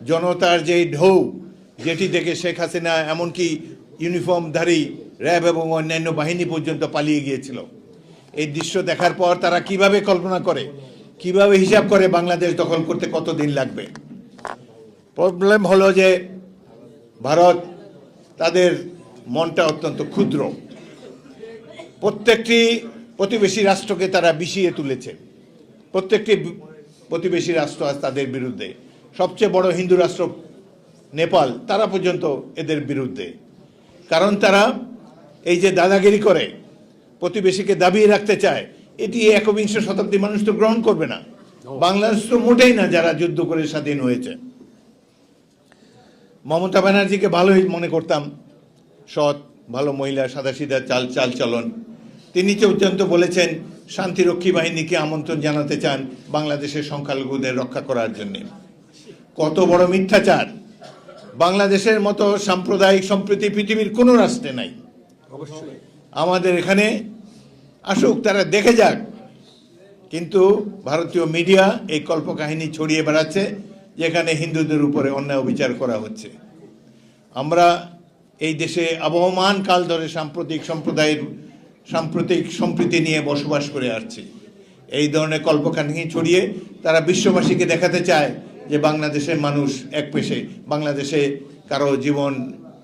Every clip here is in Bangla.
জনতার যে ঢেউ, যেটি দেখে শেখ হাসিনা এমনকি ইউনিফর্মধারী র্যাব এবং অন্যান্য বাহিনী পর্যন্ত পালিয়ে গিয়েছিল। এই দৃশ্য দেখার পর তারা কিভাবে কল্পনা করে, কিভাবে হিসাব করে বাংলাদেশ দখল করতে কতদিন লাগবে। প্রবলেম হলো যে ভারত, তাদের মনটা অত্যন্ত ক্ষুদ্র। প্রত্যেকটি প্রতিবেশী রাষ্ট্রকে তারা বিষিয়ে তুলেছে। প্রত্যেকটি প্রতিবেশী রাষ্ট্র আজ তাদের বিরুদ্ধে। সবচেয়ে বড় হিন্দু রাষ্ট্র নেপাল, তারা পর্যন্ত এদের বিরুদ্ধে। কারণ তারা এই যে দাদাগিরি করে, প্রতিবেশীকে দাবিয়ে রাখতে চায়, এটি একবিংশ শতাব্দী মানুষ তো গ্রহণ করবে না। বাংলাদেশ তো মোটেই না যারা যুদ্ধ করে স্বাধীন হয়েছে। মমতা ব্যানার্জিকে ভালোই মনে করতাম, সৎ ভালো মহিলা, সাদাসিধা চালচলন। তিনি পর্যন্ত বলেছেন শান্তিরক্ষী বাহিনীকে আমন্ত্রণ জানাতে চান বাংলাদেশের সংখ্যালঘুদের রক্ষা করার জন্য। কত বড় মিথ্যাচার! বাংলাদেশের মতো সাম্প্রদায়িক সম্প্রীতি পৃথিবীর কোনো রাষ্ট্রে নাই। আমাদের এখানে আসুক, তারা দেখে যাক। কিন্তু ভারতীয় মিডিয়া এই কল্পকাহিনী ছড়িয়ে বেড়াচ্ছে যেখানে হিন্দুদের উপরে অন্যায় অবিচার করা হচ্ছে। আমরা এই দেশে আবহমান কাল ধরে সাম্প্রতিক সম্প্রীতি নিয়ে বসবাস করে আসছি। এই ধরনের কল্পকাহিনী ছড়িয়ে তারা বিশ্ববাসীকে দেখাতে চায় যে বাংলাদেশের মানুষ এক পেশে, বাংলাদেশে কারো জীবন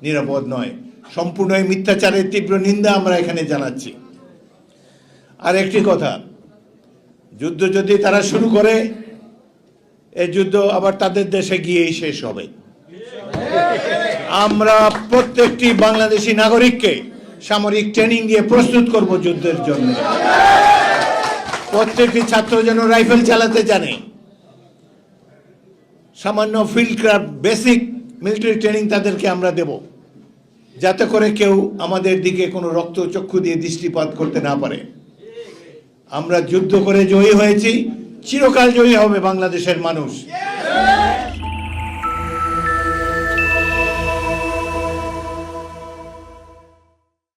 নিরাপদ নয়। সম্পূর্ণ এই মিথ্যাচারের তীব্র নিন্দা আমরা এখানে জানাচ্ছি। আর একটি কথা, যুদ্ধ যদি তারা শুরু করে, এই যুদ্ধ আবার তাদের দেশে গিয়েই শেষ হবে। আমরা প্রত্যেকটি বাংলাদেশি নাগরিককে সামরিক ট্রেনিং দিয়ে প্রস্তুত করব যুদ্ধের জন্য। প্রত্যেকটি ছাত্র যেন রাইফেল চালাতে জানে। সামান্য field craft basic military training তাদেরকে আমরা দেব, যাতে করে কেউ আমাদের দিকে কোনো রক্তচক্ষু দিয়ে দৃষ্টিপাত করতে না পারে। আমরা যুদ্ধ করে জয়ী হয়েছি, চিরকাল জয়ী হবে বাংলাদেশের মানুষ।